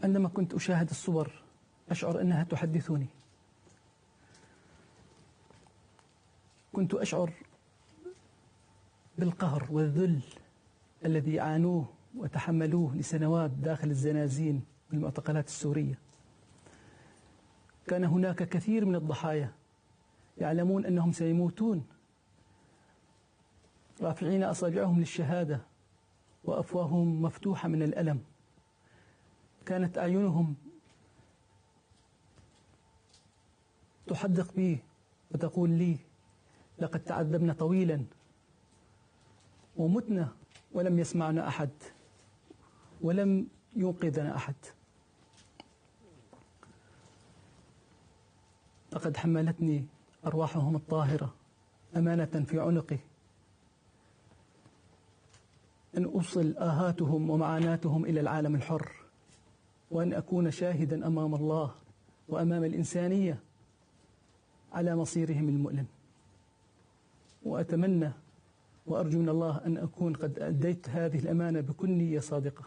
عندما كنت أشاهد الصور أشعر أنها تحدثني. كنت أشعر بالقهر والذل الذي يعانوه وتحملوه لسنوات داخل الزنازين والمعتقلات السورية. كان هناك كثير من الضحايا يعلمون أنهم سيموتون رافعين أصابعهم للشهادة وأفواههم مفتوحة من الألم. كانت أعينهم تحدق بي وتقول لي لقد تعذبنا طويلا ومتنا ولم يسمعنا أحد ولم ينقذنا أحد. لقد حملتني أرواحهم الطاهرة أمانة في عنقي أن أوصل آهاتهم ومعاناتهم إلى العالم الحر، وأن أكون شاهدا أمام الله وأمام الإنسانية على مصيرهم المؤلم. وأتمنى وأرجو من الله أن أكون قد أديت هذه الأمانة بكل نية صادقة.